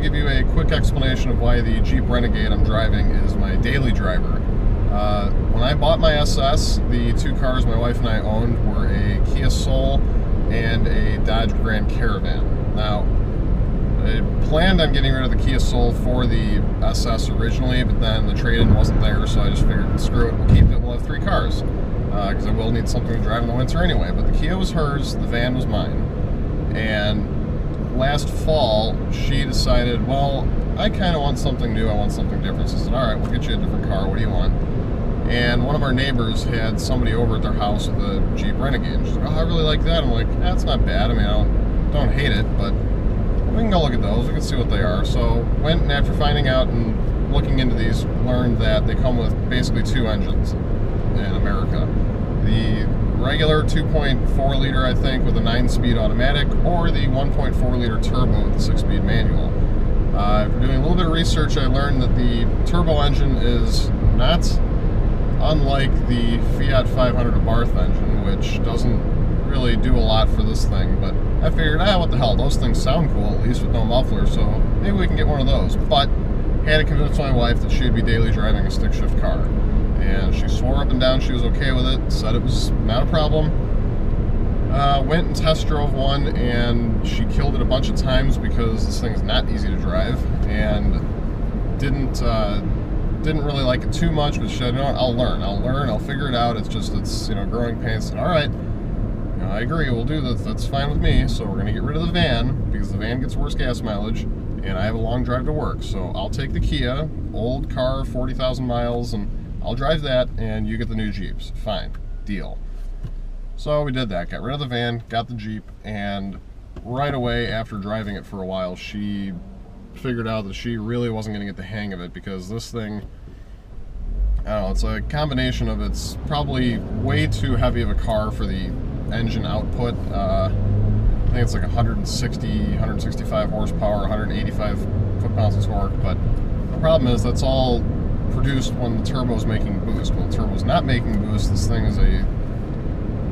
to give you a quick explanation of why the Jeep Renegade I'm driving is my daily driver. When I bought my SS, the two cars my wife and I owned were a Kia Soul and a Dodge Grand Caravan. Now, I planned on getting rid of the Kia Soul for the SS originally, but then the trade-in wasn't there, so I just figured, screw it, we'll keep it, we'll have three cars. Because I will need something to drive in the winter anyway. But the Kia was hers, the van was mine. And last fall, she decided, well, I kind of want something new, I want something different. So I said, all right, we'll get you a different car, what do you want? And one of our neighbors had somebody over at their house with a Jeep Renegade. And she's like, oh, I really like that. I'm like, that's not bad. I mean, I don't hate it, but we can go look at those, we can see what they are. So went, and after finding out and looking into these, learned that they come with basically two engines in America. The regular 2.4 liter, I think, with a 9-speed automatic, or the 1.4 liter turbo with a 6-speed manual. After doing a little bit of research, I learned that the turbo engine is not unlike the Fiat 500 Abarth engine, which doesn't really do a lot for this thing, but I figured, what the hell, those things sound cool, at least with no muffler, so maybe we can get one of those. But had to convince my wife that she'd be daily driving a stick shift car. And she swore up and down she was okay with it, said it was not a problem. Went and test drove one, and she killed it a bunch of times because this thing's not easy to drive, and didn't really like it too much, but she said, you know what, I'll learn, I'll figure it out, it's growing pains. And all right, I agree, we'll do that, that's fine with me. So we're gonna get rid of the van, because the van gets worse gas mileage, and I have a long drive to work. So I'll take the Kia, old car, 40,000 miles, and I'll drive that, and you get the new Jeeps. Fine, deal. So we did that, got rid of the van, got the Jeep, and right away after driving it for a while, she figured out that she really wasn't going to get the hang of it, because this thing, I don't know, it's a combination of, it's probably way too heavy of a car for the engine output. I think it's like 165 horsepower, 185 foot-pounds of torque, but the problem is that's all produced when the turbo's making boost. When the turbo's not making boost, this thing is a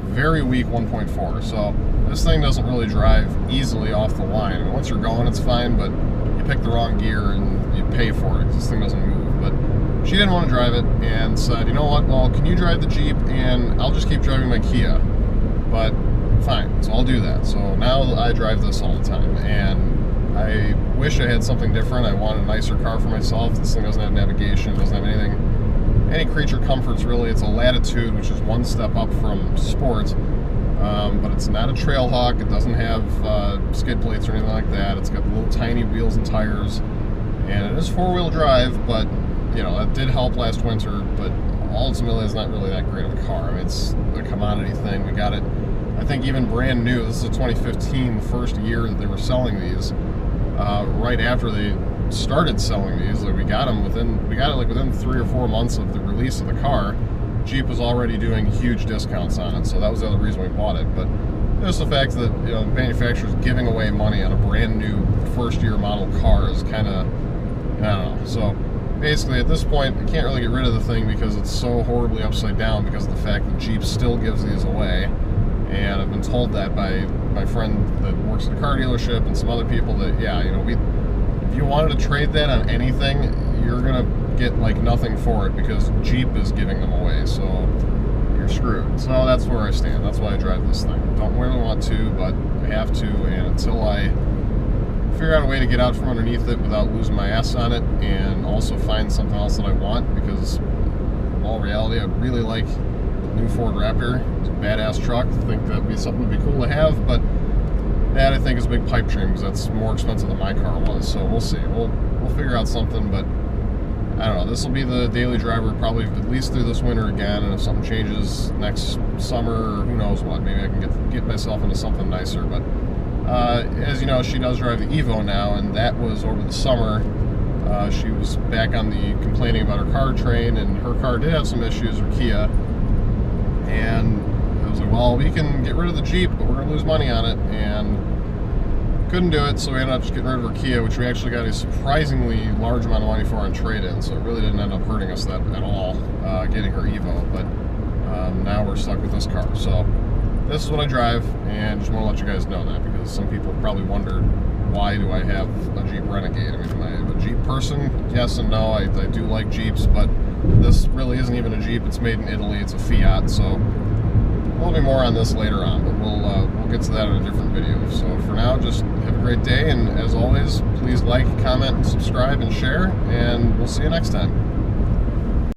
very weak 1.4. So this thing doesn't really drive easily off the line. I mean, once you're going, it's fine, but you pick the wrong gear and you pay for it because this thing doesn't move. But she didn't want to drive it and said, you know what, well, can you drive the Jeep and I'll just keep driving my Kia. But fine, so I'll do that. So now I drive this all the time, and I wish I had something different. I want a nicer car for myself. This thing doesn't have navigation, doesn't have anything, any creature comforts really. It's a Latitude, which is one step up from Sport, but it's not a Trailhawk. It doesn't have skid plates or anything like that. It's got little tiny wheels and tires, and it is four-wheel drive, but you know, that did help last winter, but ultimately it's not really that great of a car. I mean, it's a commodity thing. We got it, I think, even brand new. This is a 2015, the first year that they were selling these. Right after they started selling these, like we got it like within 3 or 4 months of the release of the car. Jeep was already doing huge discounts on it, so that was the other reason we bought it. But just the fact that, you know, the manufacturer's giving away money on a brand new first-year model car is kind of, I don't know. So basically, at this point, I can't really get rid of the thing because it's so horribly upside down because of the fact that Jeep still gives these away. And I've been told that by my friend that works at a car dealership and some other people that, yeah, you know, if you wanted to trade that on anything, you're gonna get like nothing for it because Jeep is giving them away, so you're screwed. So that's where I stand. That's why I drive this thing. Don't really want to, but I have to, and until I figure out a way to get out from underneath it without losing my ass on it, and also find something else that I want, because in all reality, I really like new Ford Raptor. It's a badass truck. I think that'd be something that'd be cool to have, but that I think is a big pipe dream because that's more expensive than my car was. So we'll see. We'll figure out something, but I don't know. This will be the daily driver probably at least through this winter again, and if something changes next summer, or who knows what, maybe I can get myself into something nicer. But as you know, she does drive the Evo now, and that was over the summer. She was back on the complaining about her car train, and her car did have some issues, her Kia. And I was like, well, we can get rid of the Jeep, but we're going to lose money on it, and couldn't do it, so we ended up just getting rid of her Kia, which we actually got a surprisingly large amount of money for on trade-in, so it really didn't end up hurting us that at all, getting her Evo, but now we're stuck with this car. So this is what I drive, and just want to let you guys know that, because some people probably wondered why do I have a Jeep Renegade? I mean, am I a Jeep person? Yes and no. I do like Jeeps, but this really isn't even a Jeep. It's made in Italy. It's a Fiat, so there'll be more on this later on, but we'll get to that in a different video. So for now, just have a great day, and as always, please like, comment, subscribe, and share, and we'll see you next time.